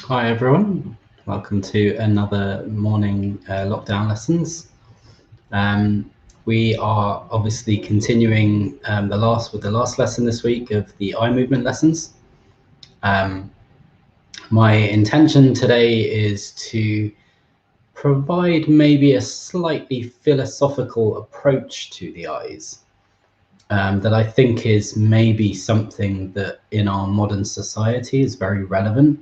Hi everyone, welcome to another morning lockdown lessons. We are obviously continuing the last lesson this week of the eye movement lessons. My intention today is to provide maybe a slightly philosophical approach to the eyes that I think is maybe something that in our modern society is very relevant.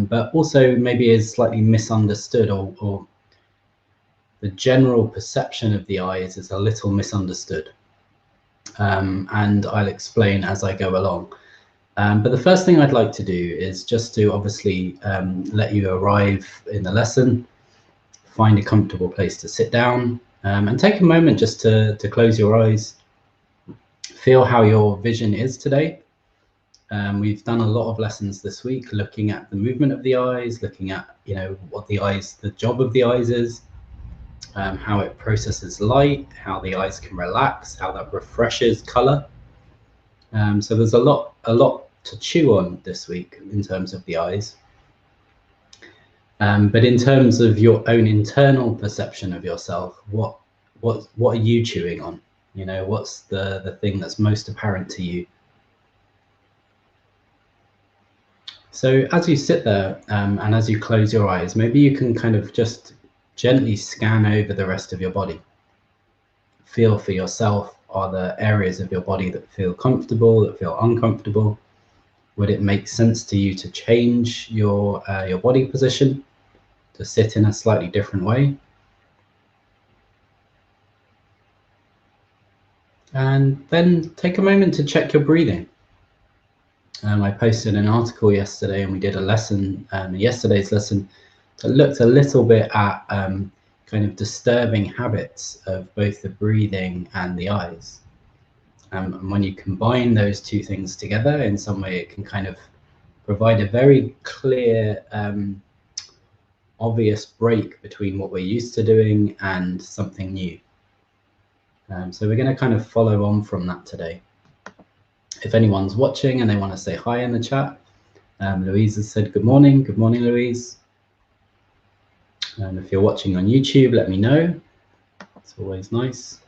But also maybe is slightly misunderstood, or the general perception of the eyes is a little misunderstood. And I'll explain as I go along. But the first thing I'd like to do is just to obviously let you arrive in the lesson, find a comfortable place to sit down, and take a moment just to close your eyes, feel how your vision is today. We've done a lot of lessons this week looking at the movement of the eyes, looking at, what the job of the eyes is, how it processes light, how the eyes can relax, how that refreshes color. So there's a lot to chew on this week in terms of the eyes. But in terms of your own internal perception of yourself, what are you chewing on? What's the thing that's most apparent to you? So as you sit there and as you close your eyes, maybe you can kind of just gently scan over the rest of your body. Feel for yourself, are there areas of your body that feel comfortable, that feel uncomfortable? Would it make sense to you to change your body position, to sit in a slightly different way? And then take a moment to check your breathing. I posted an article yesterday and we did a lesson, yesterday's lesson, that looked a little bit at kind of disturbing habits of both the breathing and the eyes. And when you combine those two things together in some way, it can kind of provide a very clear, obvious break between what we're used to doing and something new. So we're going to kind of follow on from that today. If anyone's watching and they want to say hi in the chat, Louise has said good morning. Good morning, Louise. And if you're watching on YouTube, let me know. It's always nice.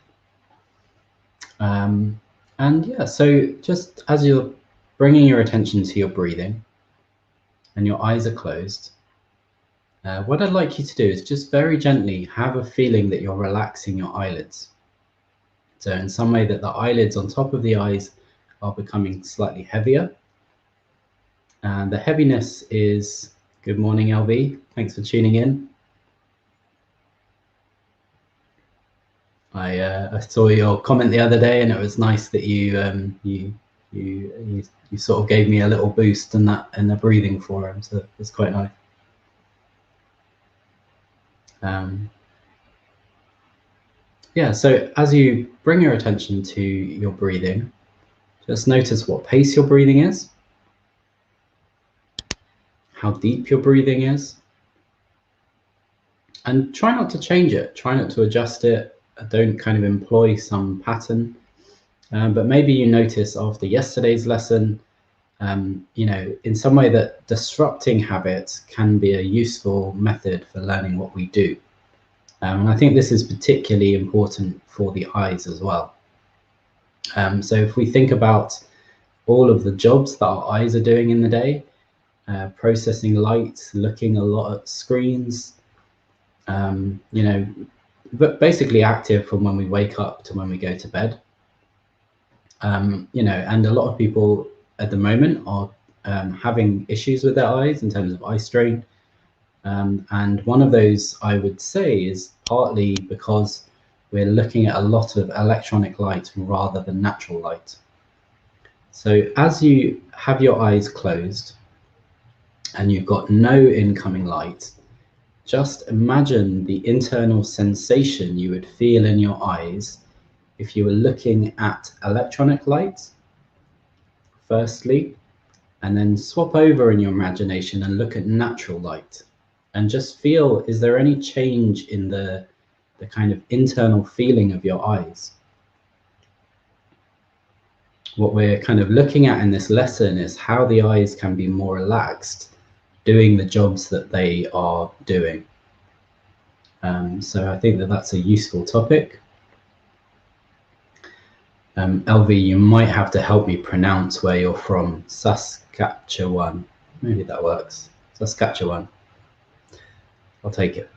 And yeah, so just as you're bringing your attention to your breathing and your eyes are closed, what I'd like you to do is just very gently have a feeling that you're relaxing your eyelids. So in some way that the eyelids on top of the eyes are becoming slightly heavier. And the heaviness is, good morning, LV. Thanks for tuning in. I saw your comment the other day, and it was nice that you sort of gave me a little boost in the breathing forum, so it was quite nice. Yeah, so as you bring your attention to your breathing, just notice what pace your breathing is, how deep your breathing is, and try not to change it, try not to adjust it. Don't kind of employ some pattern, but maybe you notice after yesterday's lesson, in some way that disrupting habits can be a useful method for learning what we do. And I think this is particularly important for the eyes as well. So if we think about all of the jobs that our eyes are doing in the day, processing light, looking a lot at screens, but basically active from when we wake up to when we go to bed. And a lot of people at the moment are having issues with their eyes in terms of eye strain. And one of those, I would say, is partly because we're looking at a lot of electronic light rather than natural light. So as you have your eyes closed and you've got no incoming light, just imagine the internal sensation you would feel in your eyes if you were looking at electronic light, firstly, and then swap over in your imagination and look at natural light. And just feel, is there any change in the kind of internal feeling of your eyes? What we're kind of looking at in this lesson is how the eyes can be more relaxed doing the jobs that they are doing. So I think that that's a useful topic. LV, you might have to help me pronounce where you're from. Saskatchewan. Maybe that works. Saskatchewan. I'll take it.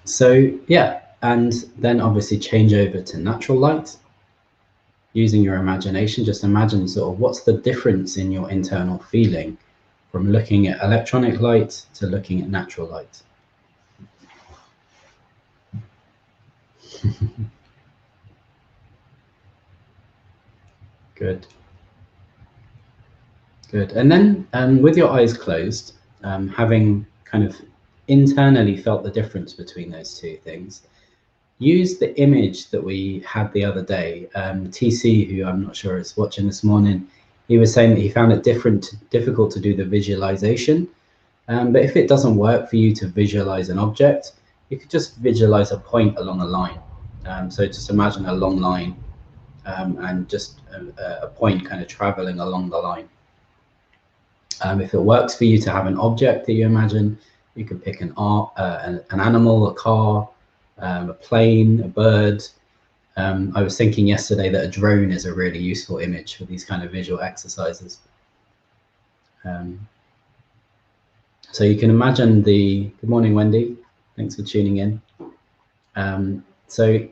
So yeah, and then obviously change over to natural light. Using your imagination, just imagine sort of what's the difference in your internal feeling from looking at electronic light to looking at natural light. Good. Good. And then with your eyes closed, having kind of internally felt the difference between those two things, use the image that we had the other day. TC, who I'm not sure is watching this morning, he was saying that he found it difficult to do the visualization. But if it doesn't work for you to visualize an object, you could just visualize a point along a line. So just imagine a long line and just a point kind of traveling along the line. If it works for you to have an object that you imagine, you could pick an animal, a car, a plane, a bird. I was thinking yesterday that a drone is a really useful image for these kind of visual exercises. So you can imagine good morning, Wendy. Thanks for tuning in. So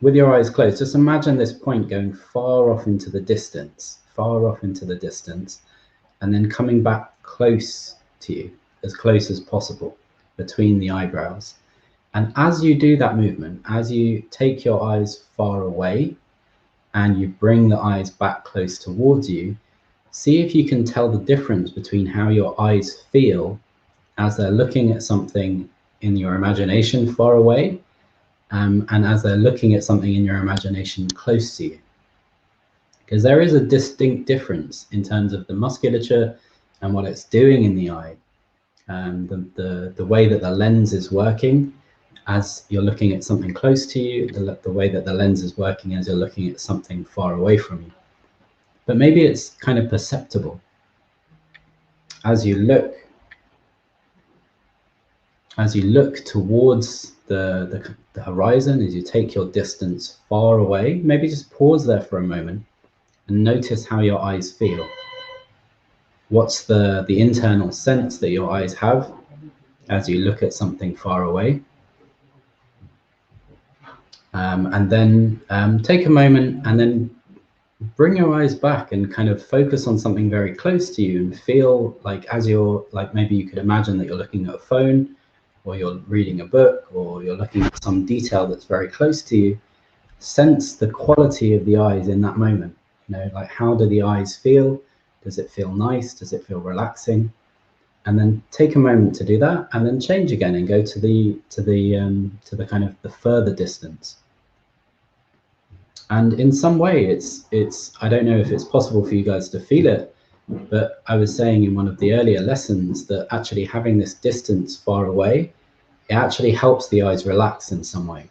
with your eyes closed, just imagine this point going far off into the distance, and then coming back close to you, as close as possible between the eyebrows. And as you do that movement, as you take your eyes far away and you bring the eyes back close towards you, see if you can tell the difference between how your eyes feel as they're looking at something in your imagination far away, and as they're looking at something in your imagination close to you. Because there is a distinct difference in terms of the musculature and what it's doing in the eye, the way that the lens is working as you're looking at something close to you, the way that the lens is working as you're looking at something far away from you. But maybe it's kind of perceptible. As you look towards the horizon, as you take your distance far away, maybe just pause there for a moment and notice how your eyes feel. What's the internal sense that your eyes have as you look at something far away? And then take a moment and then bring your eyes back and kind of focus on something very close to you and feel like as you're, like maybe you could imagine that you're looking at a phone, or you're reading a book, or you're looking at some detail that's very close to you. Sense the quality of the eyes in that moment. You know, like how do the eyes feel? Does it feel nice? Does it feel relaxing? And then take a moment to do that, and then change again and go to the kind of the further distance. And in some way, it's I don't know if it's possible for you guys to feel it, but I was saying in one of the earlier lessons that actually having this distance far away, it actually helps the eyes relax in some way.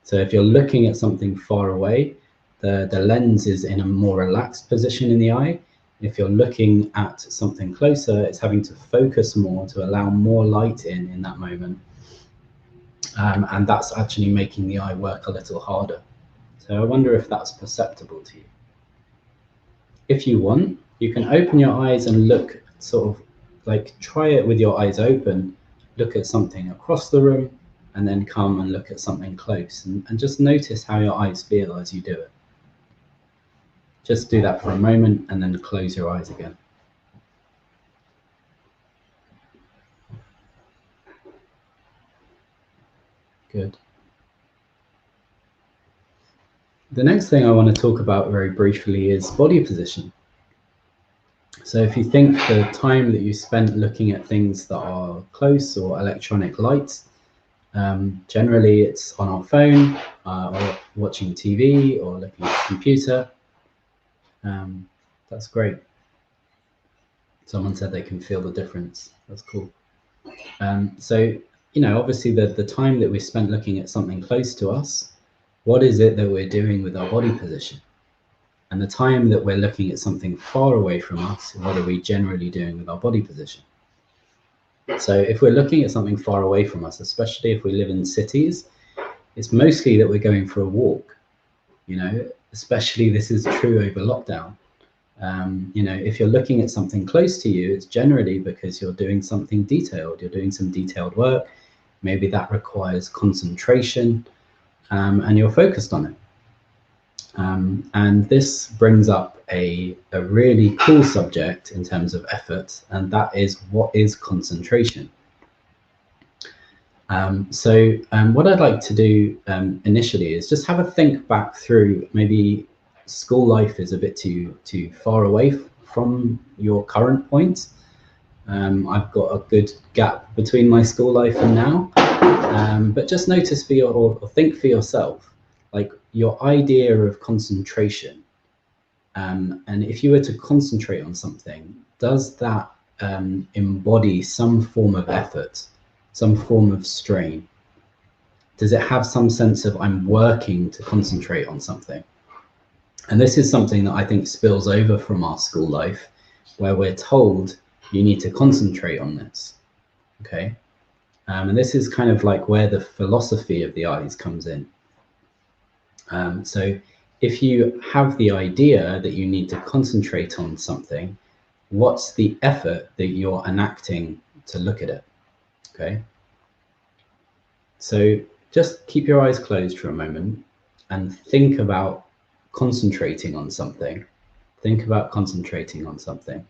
So if you're looking at something far away, the lens is in a more relaxed position in the eye. If you're looking at something closer, it's having to focus more to allow more light in that moment. And that's actually making the eye work a little harder. So I wonder if that's perceptible to you. If you want, you can open your eyes and look, sort of like try it with your eyes open, look at something across the room, and then come and look at something close, and just notice how your eyes feel as you do it. Just do that for a moment and then close your eyes again. Good. The next thing I want to talk about very briefly is body position. So if you think the time that you spent looking at things that are close or electronic lights, generally it's on our phone or watching TV or looking at the computer. That's great. Someone said they can feel the difference. That's cool. So, you know, obviously the time that we spent looking at something close to us, what is it that we're doing with our body position? And the time that we're looking at something far away from us, what are we generally doing with our body position? So if we're looking at something far away from us, especially if we live in cities, it's mostly that we're going for a walk, you know, especially this is true over lockdown. You know, if you're looking at something close to you, it's generally because you're doing something detailed, you're doing some detailed work, maybe that requires concentration, and you're focused on it. And this brings up a really cool subject in terms of effort, and that is, what is concentration? What I'd like to do initially is just have a think back through, maybe school life is a bit too far away from your current point. I've got a good gap between my school life and now, but just notice for your, or think for yourself, like your idea of concentration. And if you were to concentrate on something, does that embody some form of effort, some form of strain? Does it have some sense of, I'm working to concentrate on something? And this is something that I think spills over from our school life, where we're told you need to concentrate on this, okay? And this is kind of like where the philosophy of the eyes comes in. So if you have the idea that you need to concentrate on something, what's the effort that you're enacting to look at it, okay? So just keep your eyes closed for a moment and think about concentrating on something. Think about concentrating on something.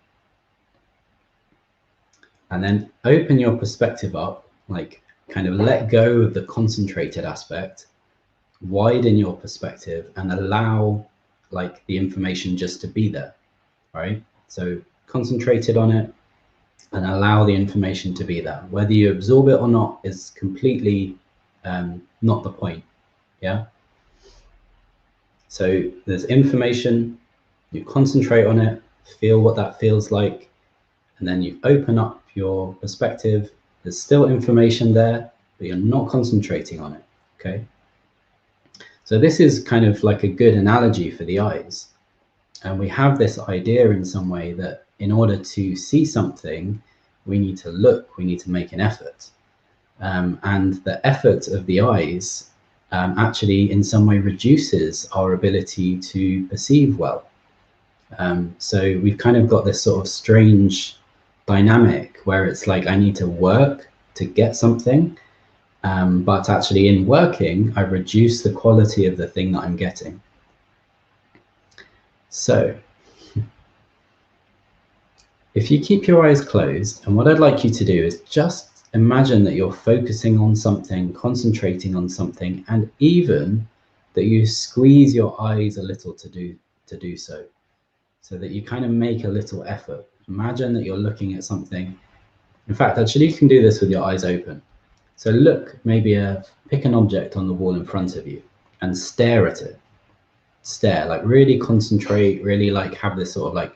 And then open your perspective up, like kind of let go of the concentrated aspect, widen your perspective, and allow like the information just to be there, right? So concentrated on it and allow the information to be there. Whether you absorb it or not is completely not the point, yeah? So there's information, you concentrate on it, feel what that feels like, and then you open up your perspective. There's still information there, but you're not concentrating on it, okay? So this is kind of like a good analogy for the eyes. And we have this idea in some way that in order to see something, we need to look, we need to make an effort. And the effort of the eyes actually in some way reduces our ability to perceive well. So we've kind of got this sort of strange dynamic where it's like, I need to work to get something, but actually in working, I reduce the quality of the thing that I'm getting. So if you keep your eyes closed, and what I'd like you to do is just imagine that you're focusing on something, concentrating on something, and even that you squeeze your eyes a little to do so that you kind of make a little effort. Imagine that you're looking at something. In fact, actually, you can do this with your eyes open. So look, maybe pick an object on the wall in front of you and stare at it. Stare, like really concentrate, really like have this sort of like,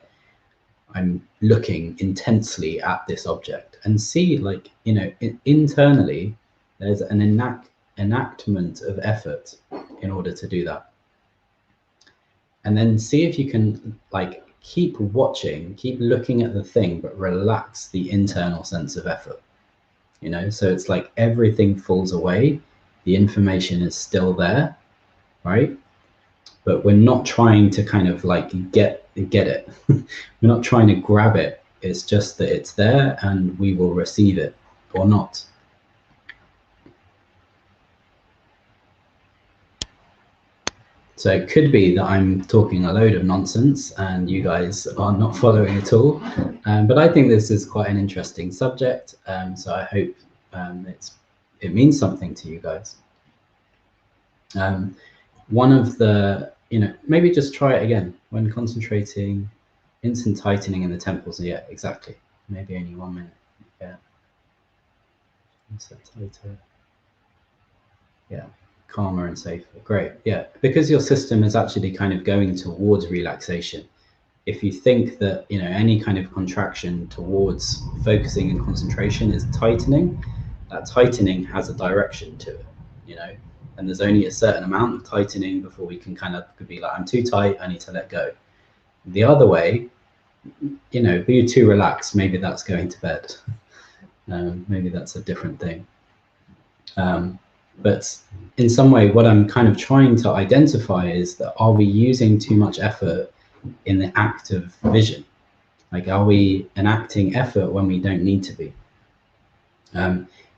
I'm looking intensely at this object, and see, like, you know, internally there's an enactment of effort in order to do that. And then see if you can like keep watching, keep looking at the thing, but relax the internal sense of effort, you know? So it's like everything falls away, the information is still there, right? But we're not trying to kind of like get it. We're not trying to grab it. It's just that it's there and we will receive it or not. So it could be that I'm talking a load of nonsense and you guys are not following at all. But I think this is quite an interesting subject. So I hope it means something to you guys. One of the, you know, maybe just try it again when concentrating, instant tightening in the temples. Yeah, exactly. Maybe only 1 minute. Yeah. Tighter. Yeah. Calmer and safer. Great. Yeah, because your system is actually kind of going towards relaxation. If you think that, you know, any kind of contraction towards focusing and concentration is tightening, that tightening has a direction to it, you know, and there's only a certain amount of tightening before we can kind of could be like, I'm too tight, I need to let go. The other way, you know, be too relaxed, maybe that's going to bed. Maybe that's a different thing. But in some way, what I'm kind of trying to identify is that, are we using too much effort in the act of vision? Like, are we enacting effort when we don't need to be?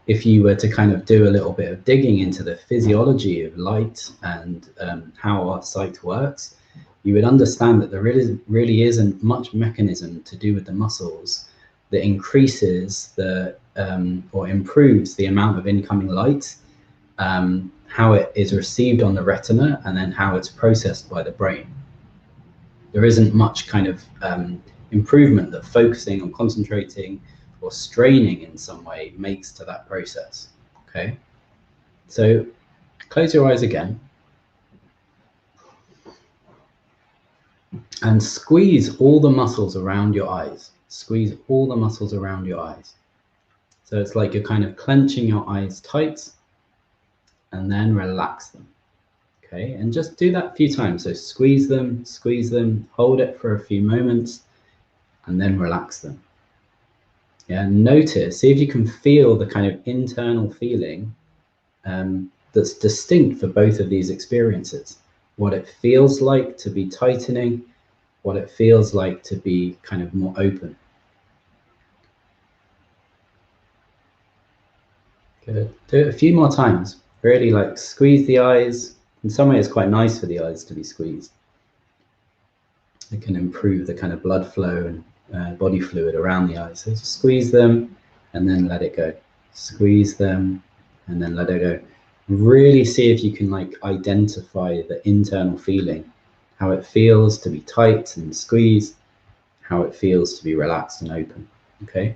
If you were to kind of do a little bit of digging into the physiology of light and how our sight works, you would understand that there really isn't much mechanism to do with the muscles that increases the or improves the amount of incoming light, how it is received on the retina, and then how it's processed by the brain. There isn't much kind of improvement that focusing or concentrating or straining in some way makes to that process. Okay, so close your eyes again and squeeze all the muscles around your eyes. Squeeze all the muscles around your eyes. So it's like you're kind of clenching your eyes tight and then relax them. Okay, and just do that a few times. So squeeze them, hold it for a few moments, and then relax them. Yeah, notice, see if you can feel the kind of internal feeling that's distinct for both of these experiences. What it feels like to be tightening, what it feels like to be kind of more open. Good. Do it a few more times. Really like squeeze the eyes. In some way, it's quite nice for the eyes to be squeezed. It can improve the kind of blood flow and body fluid around the eyes. So just squeeze them and then let it go. Squeeze them and then let it go. Really see if you can like identify the internal feeling, how it feels to be tight and squeezed, how it feels to be relaxed and open. Okay.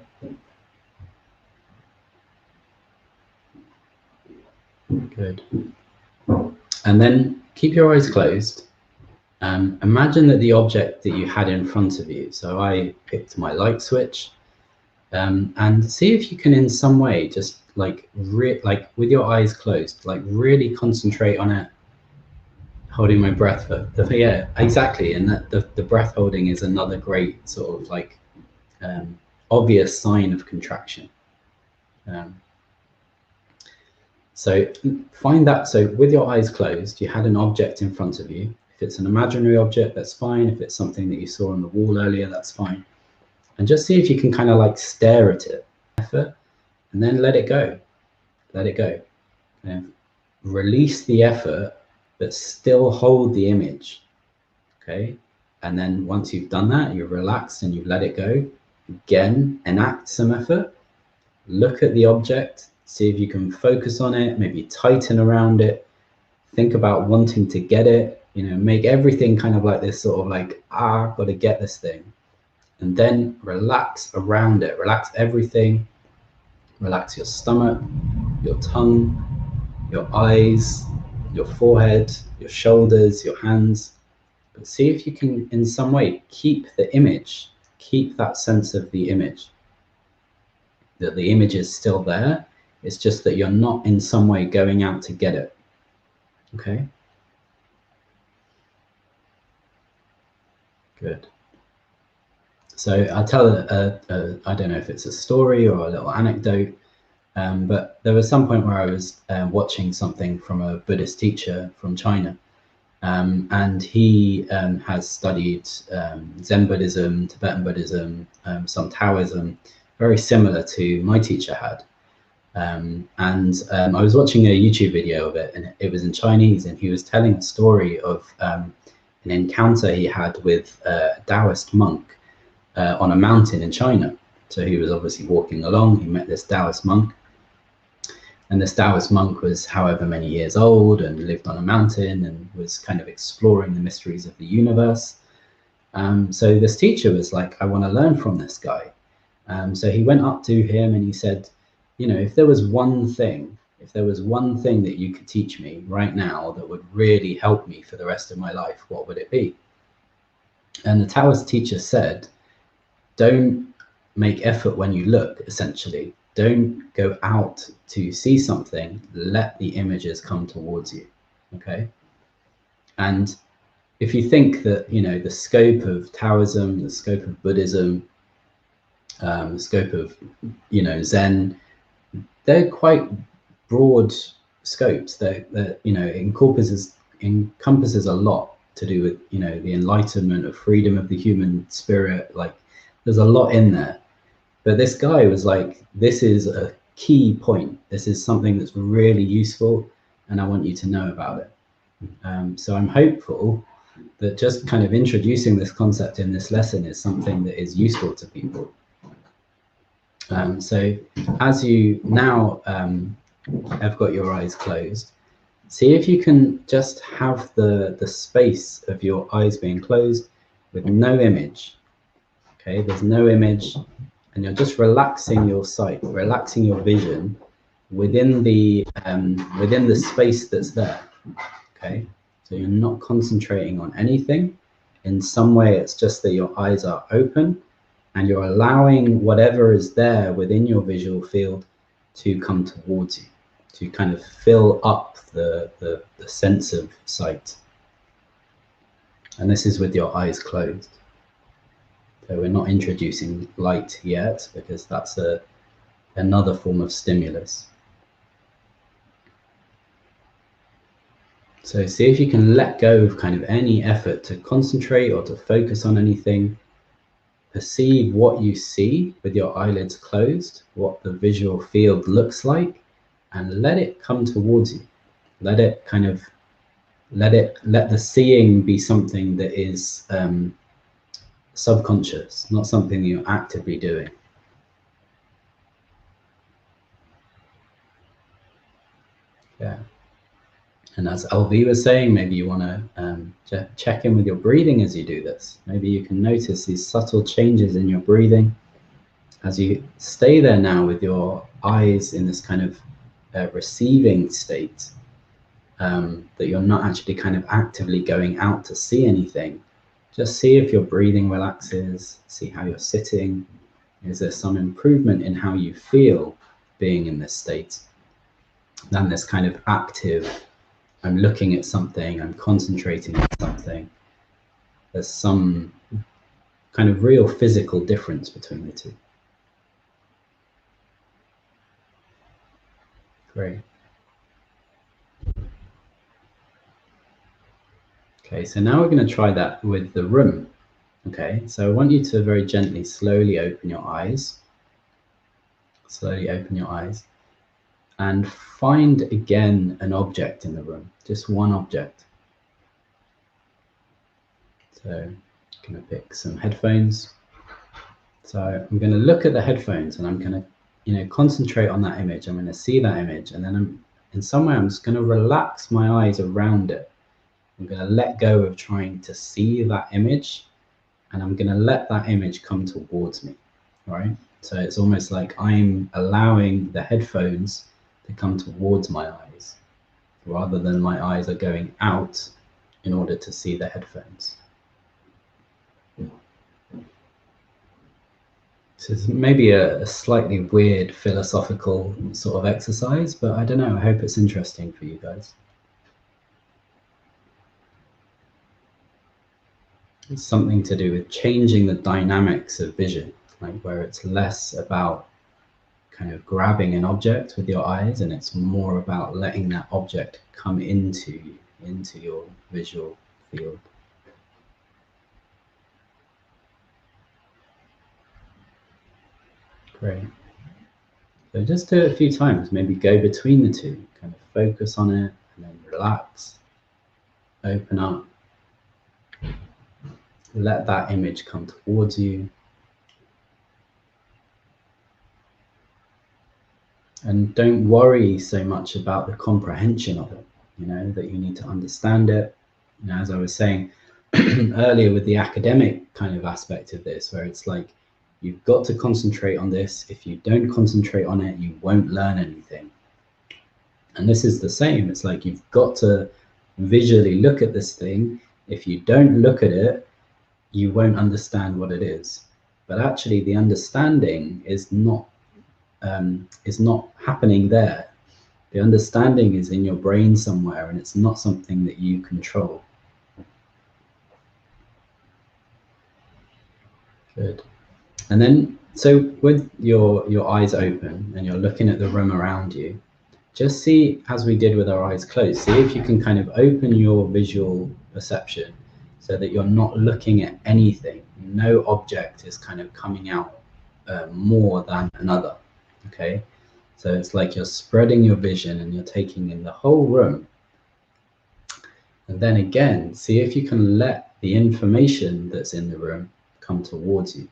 Good. And then keep your eyes closed. Imagine that the object that you had in front of you, so I picked my light switch, and see if you can in some way just like with your eyes closed, like really concentrate on it, holding my breath for yeah, exactly. And that the breath holding is another great sort of like obvious sign of contraction. So find that. So with your eyes closed, you had an object in front of you. If it's an imaginary object, that's fine. If it's something that you saw on the wall earlier, that's fine. And just see if you can kind of like stare at it, effort, and then let it go. Let it go. And release the effort, but still hold the image. Okay. And then once you've done that, you're relaxed and you've let it go. Again, enact some effort. Look at the object. See if you can focus on it, maybe tighten around it. Think about wanting to get it, make everything kind of like this sort of like, I've got to get this thing. And then relax around it. Relax everything. Relax your stomach, your tongue, your eyes, your forehead, your shoulders, your hands. But see if you can, in some way, keep the image, keep that sense of the image. That the image is still there. It's just that you're not in some way going out to get it. Okay. Good. So I'll tell I don't know if it's a story or a little anecdote, but there was some point where I was watching something from a Buddhist teacher from China, and he has studied Zen Buddhism, Tibetan Buddhism, some Taoism, very similar to my teacher had. I was watching a YouTube video of it, and it was in Chinese, and he was telling a story of an encounter he had with a Taoist monk on a mountain in China. So he was obviously walking along, he met this Taoist monk, and this Taoist monk was however many years old and lived on a mountain and was kind of exploring the mysteries of the universe. So this teacher was like, I want to learn from this guy. So he went up to him and he said, if there was one thing that you could teach me right now that would really help me for the rest of my life, what would it be? And the Taoist teacher said, don't make effort when you look, essentially. Don't go out to see something, let the images come towards you, okay? And if you think that, the scope of Taoism, the scope of Buddhism, scope of, you know, Zen. They're quite broad scopes. They're you know, encompasses a lot to do with, you know, the enlightenment of freedom of the human spirit. Like, there's a lot in there. But this guy was like, this is a key point. This is something that's really useful, and I want you to know about it. So I'm hopeful that just kind of introducing this concept in this lesson is something that is useful to people. So as you now have got your eyes closed, see if you can just have the space of your eyes being closed with no image. Okay, there's no image, and you're just relaxing your sight, relaxing your vision within the space that's there. Okay, so you're not concentrating on anything. In some way, it's just that your eyes are open and you're allowing whatever is there within your visual field to come towards you, to kind of fill up the sense of sight. And this is with your eyes closed. So we're not introducing light yet, because that's another form of stimulus. So see if you can let go of kind of any effort to concentrate or to focus on anything. Perceive what you see with your eyelids closed, what the visual field looks like, and let it come towards you. Let it kind of, let the seeing be something that is subconscious, not something you're actively doing. Yeah. And as LV was saying, maybe you want to check in with your breathing as you do this. Maybe you can notice these subtle changes in your breathing as you stay there now with your eyes in this kind of receiving state, that you're not actually kind of actively going out to see anything. Just see if your breathing relaxes, see how you're sitting. Is there some improvement in how you feel being in this state? Then this kind of active, I'm looking at something, I'm concentrating on something. There's some kind of real physical difference between the two. Great. Okay, so now we're going to try that with the room. Okay, so I want you to very gently, slowly open your eyes. Slowly open your eyes. And find again an object in the room, just one object. So I'm going to pick some headphones. So I'm going to look at the headphones and I'm going to, you know, concentrate on that image. I'm going to see that image, and then in some way I'm just going to relax my eyes around it. I'm going to let go of trying to see that image, and I'm going to let that image come towards me. Right? So it's almost like I'm allowing the headphones to come towards my eyes, rather than my eyes are going out in order to see the headphones. So it's maybe a slightly weird philosophical sort of exercise, but I don't know, I hope it's interesting for you guys. It's something to do with changing the dynamics of vision, like where it's less about kind of grabbing an object with your eyes, and it's more about letting that object come into your visual field. Great. So just do it a few times, maybe go between the two, kind of focus on it and then relax, open up, let that image come towards you. And don't worry so much about the comprehension of it, you know, that you need to understand it. You know, as I was saying earlier with the academic kind of aspect of this, where it's like, you've got to concentrate on this. If you don't concentrate on it, you won't learn anything. And this is the same. It's like, you've got to visually look at this thing. If you don't look at it, you won't understand what it is. But actually the understanding is not happening there. The understanding is in your brain somewhere, and it's not something that you control. Good. And then, so with your eyes open and you're looking at the room around you, just see, as we did with our eyes closed, see if you can kind of open your visual perception so that you're not looking at anything. No object is kind of coming out more than another, okay? So it's like you're spreading your vision and you're taking in the whole room. And then again, see if you can let the information that's in the room come towards you.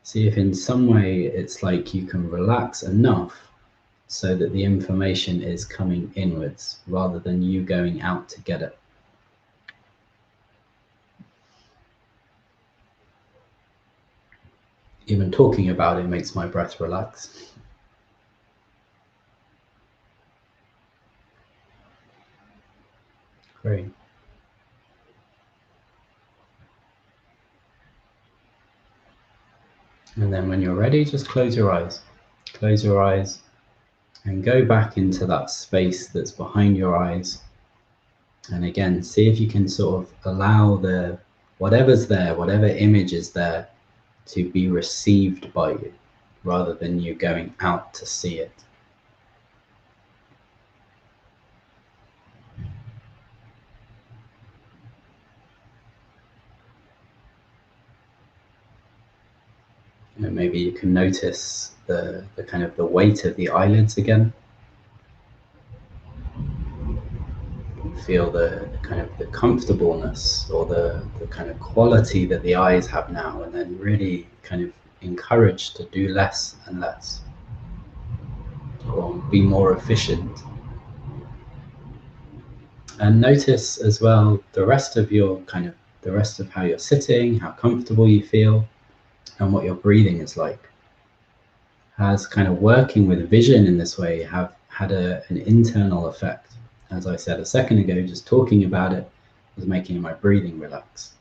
See if in some way it's like you can relax enough so that the information is coming inwards rather than you going out to get it. Even talking about it makes my breath relax. Great. And then when you're ready, just close your eyes. Close your eyes and go back into that space that's behind your eyes. And again, see if you can sort of allow whatever's there, whatever image is there, to be received by you rather than you going out to see it. And maybe you can notice the kind of the weight of the eyelids again. Feel the kind of the comfortableness or the kind of quality that the eyes have now, and then really kind of encouraged to do less and less, or be more efficient. And notice as well the rest of your the rest of how you're sitting, how comfortable you feel, and what your breathing is like. Has kind of working with vision in this way have had an internal effect. As I said a second ago, just talking about it was making my breathing relax.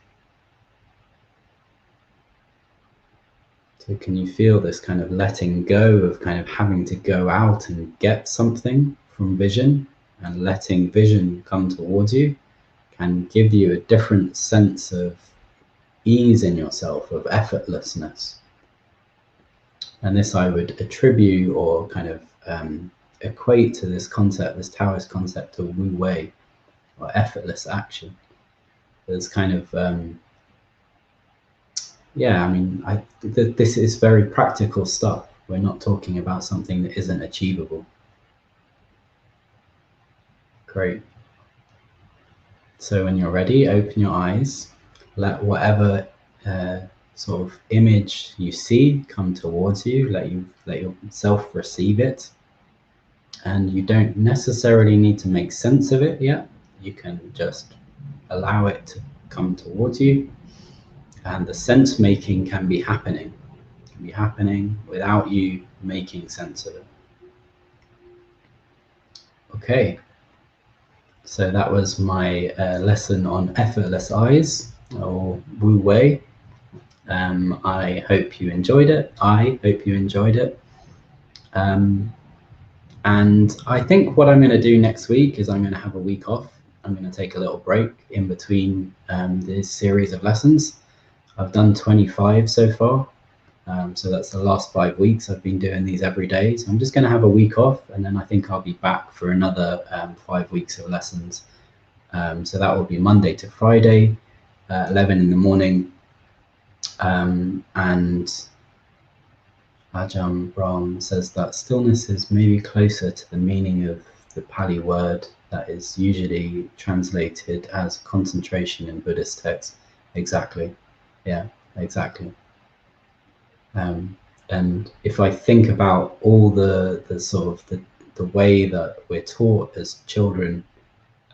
So can you feel this kind of letting go of kind of having to go out and get something from vision, and letting vision come towards you can give you a different sense of ease in yourself, of effortlessness. And this I would attribute or kind of equate to this concept, this Taoist concept of Wu Wei, or effortless action. There's kind of, yeah, I mean, this is very practical stuff. We're not talking about something that isn't achievable. Great. So when you're ready, open your eyes, let whatever sort of image you see come towards you, let yourself receive it. And you don't necessarily need to make sense of it yet. You can just allow it to come towards you, and the sense making can be happening. It can be happening without you making sense of it. Okay, so that was my lesson on effortless eyes, or Wu Wei. I hope you enjoyed it. I hope you enjoyed it. And I think what I'm going to do next week is I'm going to have a week off. I'm going to take a little break in between this series of lessons. I've done 25 so far. So that's the last 5 weeks. I've been doing these every day. So I'm just going to have a week off, and then I think I'll be back for another 5 weeks of lessons. So that will be Monday to Friday, 11 in the morning. And Ajahn Brahm says that stillness is maybe closer to the meaning of the Pali word that is usually translated as concentration in Buddhist texts. Exactly. Yeah, exactly. And if I think about all the sort of the way that we're taught as children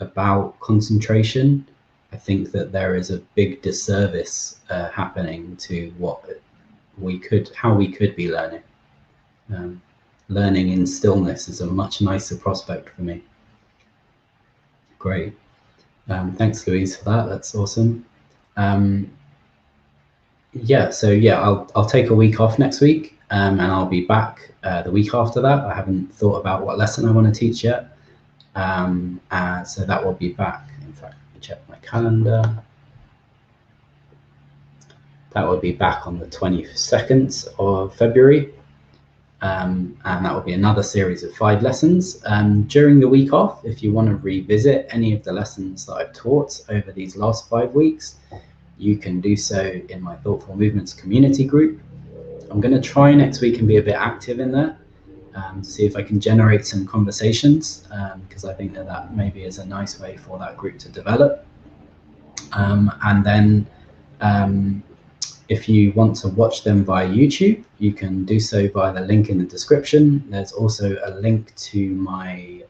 about concentration, I think that there is a big disservice happening to how we could be learning. Learning in stillness is a much nicer prospect for me. Great. Thanks, Louise, for that. That's awesome. Yeah, so yeah, I'll take a week off next week, and I'll be back the week after that. I haven't thought about what lesson I want to teach yet. So that will be back. In fact, let me check my calendar. That will be back on the 22nd of February. And that will be another series of 5 lessons. During the week off, if you want to revisit any of the lessons that I've taught over these last 5 weeks, you can do so in my Thoughtful Movements community group. I'm going to try next week and be a bit active in there, see if I can generate some conversations, because I think that maybe is a nice way for that group to develop. And then if you want to watch them via YouTube, you can do so via the link in the description. There's also a link to my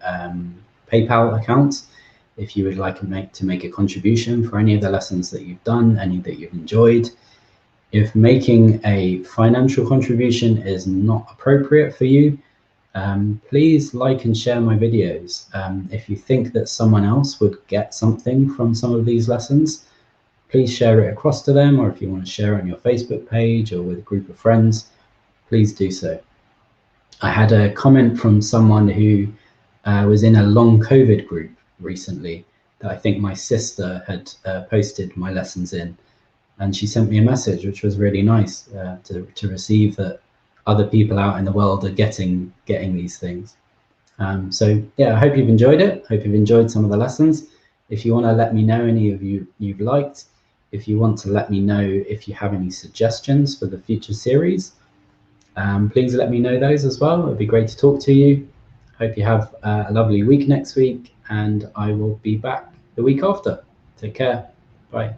PayPal account if you would like to make a contribution for any of the lessons that you've done, any that you've enjoyed. If making a financial contribution is not appropriate for you, please like and share my videos. If you think that someone else would get something from some of these lessons, please share it across to them, or if you want to share it on your Facebook page or with a group of friends, please do so. I had a comment from someone who was in a long COVID group recently that I think my sister had posted my lessons in, and she sent me a message, which was really nice to receive, that other people out in the world are getting these things. So yeah, I hope you've enjoyed it. Hope you've enjoyed some of the lessons. If you want to let me know any of you've liked, if you want to let me know if you have any suggestions for the future series, please let me know those as well. It'd be great to talk to you. Hope you have a lovely week next week, and I will be back the week after. Take care. Bye.